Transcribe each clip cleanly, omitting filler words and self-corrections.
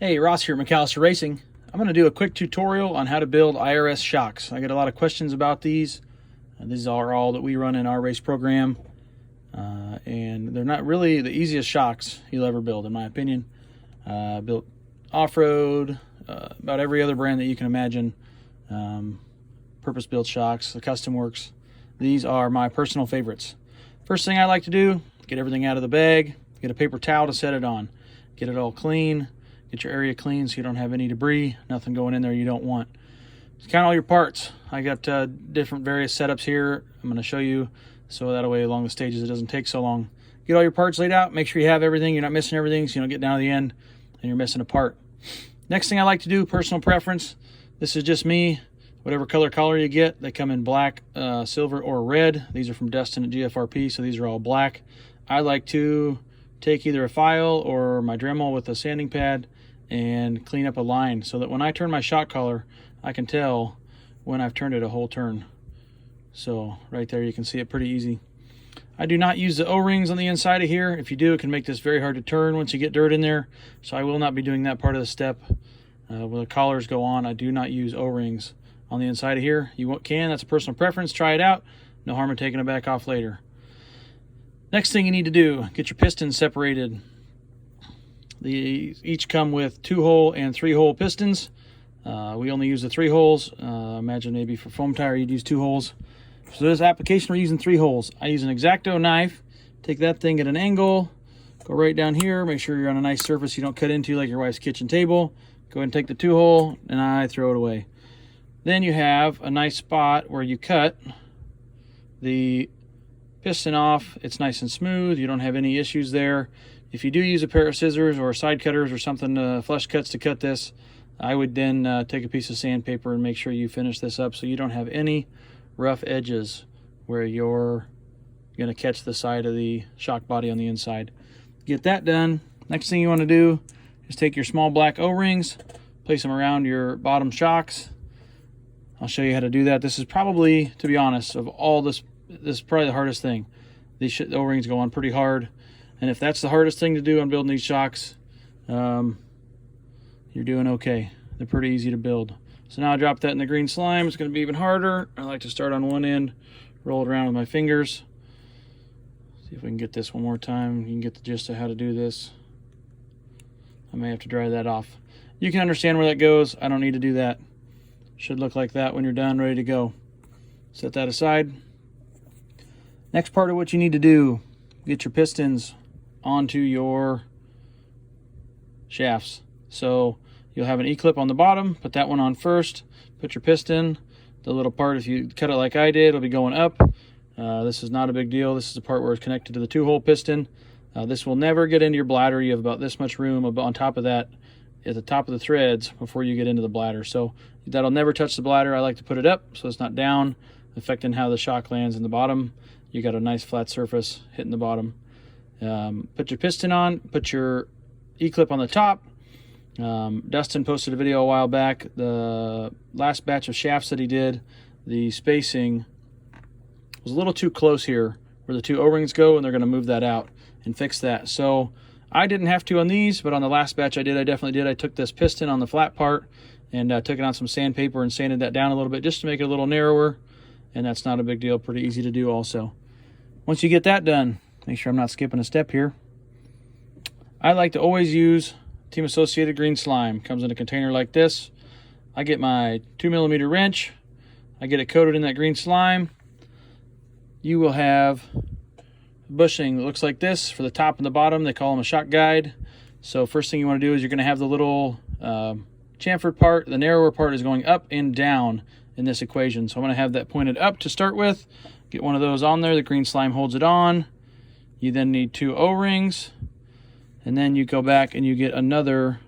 Hey, Ross here at McAllister Racing. I'm going to do a quick tutorial on how to build IRS shocks. I get a lot of questions about these. These are all that we run in our race program. And they're not really the easiest shocks you'll ever build, in my opinion. Built off-road, about every other brand that you can imagine. Purpose-built shocks, the custom works. These are my personal favorites. First thing I like to do, get everything out of the bag, get a paper towel to set it on. Get it all clean. Get your area clean so you don't have any debris, nothing going in there you don't want. Just count all your parts. I got different various setups here. I'm going to show you so that way along the stages it doesn't take so long. Get all your parts laid out. Make sure you have everything. You're not missing everything so you don't get down to the end and you're missing a part. Next thing I like to do, personal preference. This is just me. Whatever color you get, they come in black, silver, or red. These are from Destin at GFRP, so these are all black. I like to take either a file or my Dremel with a sanding pad and clean up a line so that when I turn my shock collar, I can tell when I've turned it a whole turn. So right there you can see it pretty easy. I do not use the O-rings on the inside of here. If you do, it can make this very hard to turn once you get dirt in there. So I will not be doing that part of the step. When the collars go on, I do not use O-rings on the inside of here. You can, that's a personal preference. Try it out. No harm in taking it back off later. Next thing you need to do, get your pistons separated. These each come with 2-hole and 3-hole pistons. We only use the 3 holes. Imagine maybe for foam tire you'd use 2 holes. So this application we're using 3 holes. I use an X-Acto knife. Take that thing at an angle. Go right down here. Make sure you're on a nice surface you don't cut into like your wife's kitchen table. Go ahead and take the 2-hole and I throw it away. Then you have a nice spot where you cut the piston off. It's nice and smooth. You don't have any issues there. If you do use a pair of scissors or side cutters or something, flush cuts to cut this, I would then take a piece of sandpaper and make sure you finish this up so you don't have any rough edges where you're going to catch the side of the shock body on the inside. Get that done. Next thing you want to do is take your small black O-rings, place them around your bottom shocks. I'll show you how to do that. This is probably, to be honest, of all this is probably the hardest thing. These O-rings go on pretty hard. And if that's the hardest thing to do on building these shocks, you're doing okay. They're pretty easy to build. So now I drop that in the green slime. It's going to be even harder. I like to start on one end, roll it around with my fingers. See if we can get this one more time. You can get the gist of how to do this. I may have to dry that off. You can understand where that goes. I don't need to do that. Should look like that when you're done, ready to go. Set that aside. Next part of what you need to do, get your pistons onto your shafts. So you'll have an E-clip on the bottom, put that one on first, put your piston, the little part, if you cut it like I did, it'll be going up. This is not a big deal. This is the part where it's connected to the 2-hole piston. This will never get into your bladder. You have about this much room on top of that at the top of the threads before you get into the bladder. So that'll never touch the bladder. I like to put it up so it's not down, affecting how the shock lands in the bottom. You got a nice flat surface hitting the bottom. Put your piston on, put your E-clip on the top. Dustin posted a video a while back. The last batch of shafts that he did, the spacing was a little too close here where the 2 O-rings go, and they're going to move that out and fix that. So I didn't have to on these, but on the last batch I did. I definitely did. I took this piston on the flat part and took it on some sandpaper and sanded that down a little bit just to make it a little narrower, and that's not a big deal. Pretty easy to do also. Once you get that done, make sure I'm not skipping a step here. I like to always use Team Associated green slime. Comes in a container like this. I get my 2mm wrench. I get it coated in that green slime. You will have a bushing that looks like this for the top and the bottom. They call them a shock guide. So first thing you want to do is you're going to have the little chamfered part. The narrower part is going up and down in this equation. So I'm going to have that pointed up to start with. Get one of those on there. The green slime holds it on. You then need 2 O-rings. And then you go back and you get another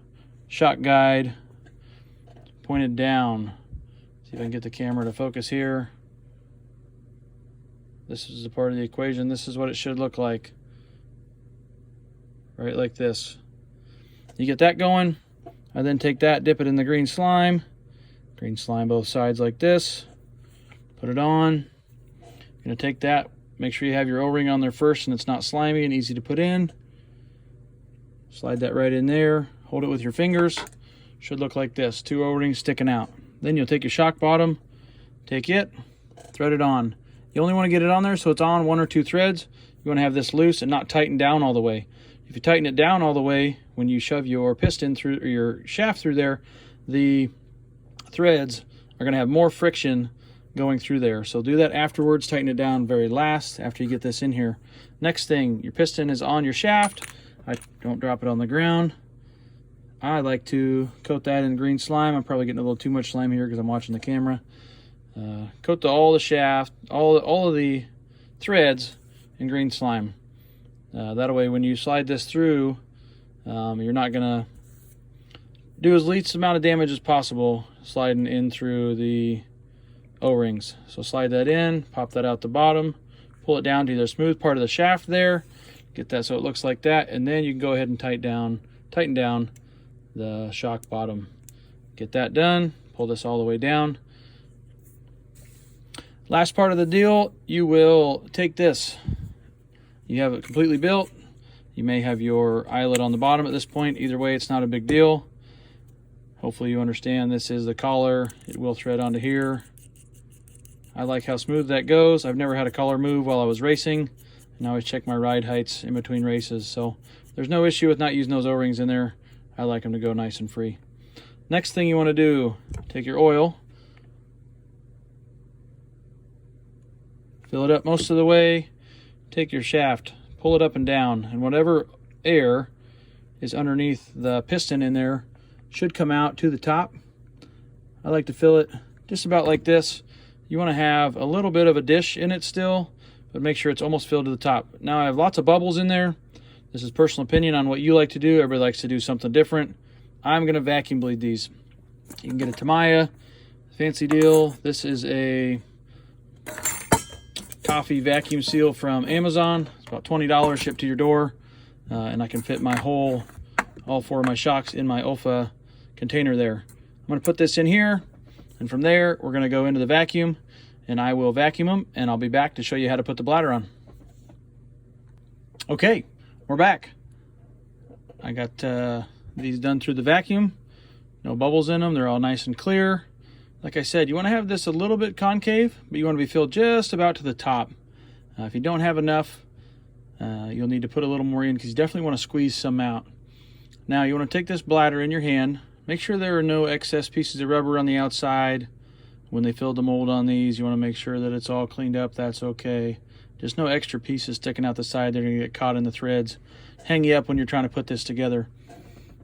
shock guide pointed down. See if I can get the camera to focus here. This is a part of the equation. This is what it should look like. Right like this. You get that going. I then take that, dip it in the green slime. Green slime both sides like this. Put it on. You're going to take that, make sure you have your O-ring on there first and it's not slimy and easy to put in. Slide that right in there. Hold it with your fingers. Should look like this, 2 O-rings sticking out. Then you'll take your shock bottom, take it, thread it on. You only want to get it on there so it's on 1 or 2 threads. You want to have this loose and not tighten down all the way. If you tighten it down all the way, when you shove your piston through, or your shaft through there, the threads are going to have more friction going through there. So do that afterwards. Tighten it down very last after you get this in here. Next thing, your piston is on your shaft. Don't drop it on the ground. I like to coat that in green slime. I'm probably getting a little too much slime here because I'm watching the camera. Coat all the shaft, all of the threads in green slime. That way when you slide this through, you're not gonna do as least amount of damage as possible sliding in through the O-rings. So slide that in, pop that out the bottom, pull it down to the smooth part of the shaft there, get that so it looks like that, and then you can go ahead and tighten down the shock bottom. Get that done, pull this all the way down. Last part of the deal, you will take this. You have it completely built. You may have your eyelet on the bottom at this point. Either way, it's not a big deal. Hopefully you understand this is the collar. It will thread onto here. I like how smooth that goes. I've never had a collar move while I was racing, and I always check my ride heights in between races. So there's no issue with not using those O-rings in there. I like them to go nice and free. Next thing you want to do, take your oil, fill it up most of the way, take your shaft, pull it up and down, and whatever air is underneath the piston in there should come out to the top. I like to fill it just about like this. You want to have a little bit of a dish in it still, but make sure it's almost filled to the top. Now I have lots of bubbles in there. This is personal opinion on what you like to do. Everybody likes to do something different. I'm going to vacuum bleed these. You can get a Tamiya, fancy deal. This is a coffee vacuum seal from Amazon. It's about $20 shipped to your door, and I can fit my all 4 of my shocks in my OFA container there. I'm going to put this in here, and from there we're going to go into the vacuum, and I will vacuum them, and I'll be back to show you how to put the bladder on. Okay, we're back. I got these done through the vacuum. No bubbles in them. They're all nice and clear. Like I said, you want to have this a little bit concave, but you want to be filled just about to the top. If you don't have enough, you'll need to put a little more in because you definitely want to squeeze some out. Now you want to take this bladder in your hand. Make sure there are no excess pieces of rubber on the outside. When they filled the mold on these, you want to make sure that it's all cleaned up. That's okay. Just no extra pieces sticking out the side. They're going to get caught in the threads. Hang you up when you're trying to put this together.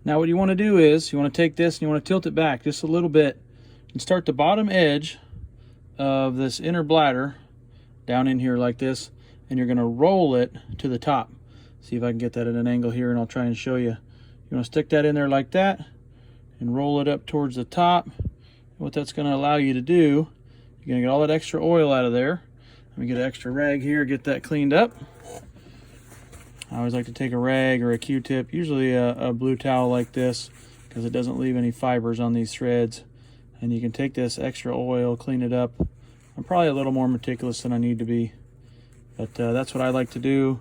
Now what you want to do is you want to take this and you want to tilt it back just a little bit and start the bottom edge of this inner bladder down in here like this, and you're going to roll it to the top. See if I can get that at an angle here, and I'll try and show you. You want to stick that in there like that and roll it up towards the top. And what that's going to allow you to do, you're going to get all that extra oil out of there. Let me get an extra rag here, get that cleaned up. I always like to take a rag or a Q-tip, usually a blue towel like this, because it doesn't leave any fibers on these threads. And you can take this extra oil, clean it up. I'm probably a little more meticulous than I need to be, but that's what I like to do.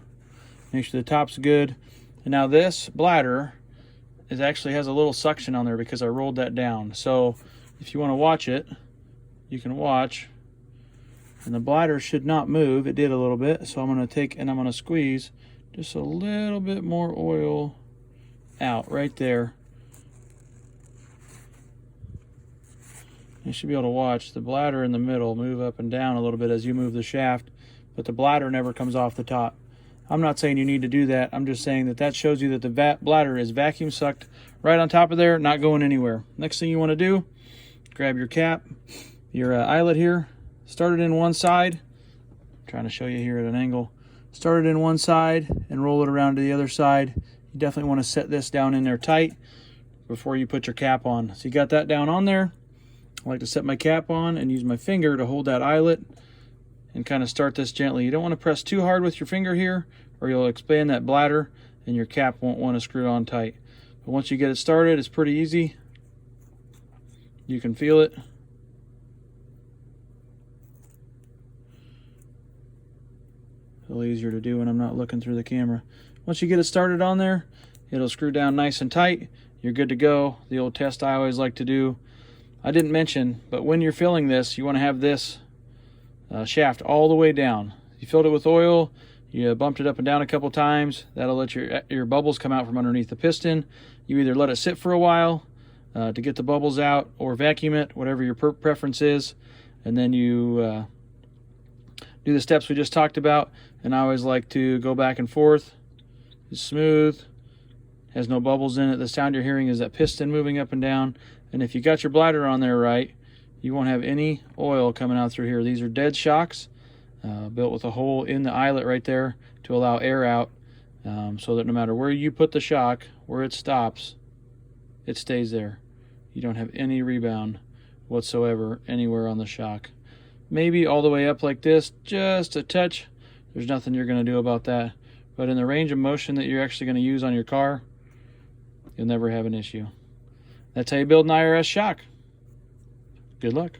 Make sure the top's good. And now this bladder actually has a little suction on there because I rolled that down. So if you want to watch it, you can watch. And the bladder should not move. It did a little bit. So I'm going to take and I'm going to squeeze just a little bit more oil out right there. You should be able to watch the bladder in the middle move up and down a little bit as you move the shaft, but the bladder never comes off the top. I'm not saying you need to do that. I'm just saying that shows you that the bladder is vacuum sucked right on top of there, not going anywhere. Next thing you want to do, grab your cap, your eyelet here, start it in one side. I'm trying to show you here at an angle. Start it in one side and roll it around to the other side. You definitely want to set this down in there tight before you put your cap on. So you got that down on there. I like to set my cap on and use my finger to hold that eyelet and kind of start this gently. You don't want to press too hard with your finger here, or you'll expand that bladder and your cap won't want to screw on tight. But once you get it started, it's pretty easy. You can feel it. A little easier to do when I'm not looking through the camera. Once you get it started on there, It'll screw down nice and tight. You're good to go. The old test I always like to do, I didn't mention, but when you're filling this, you want to have this shaft all the way down. You filled it with oil, you bumped it up and down a couple times. That'll let your bubbles come out from underneath the piston. You either let it sit for a while to get the bubbles out, or vacuum it, whatever your preference is. And then you do the steps we just talked about. And I always like to go back and forth. It's smooth, has no bubbles in it. The sound you're hearing is that piston moving up and down. And if you got your bladder on there right, you won't have any oil coming out through here. These are dead shocks, built with a hole in the eyelet right there to allow air out, so that no matter where you put the shock, where it stops, it stays there. You don't have any rebound whatsoever anywhere on the shock. Maybe all the way up like this, just a touch. There's nothing you're going to do about that. But in the range of motion that you're actually going to use on your car, you'll never have an issue. That's how you build an IRS shock. Good luck.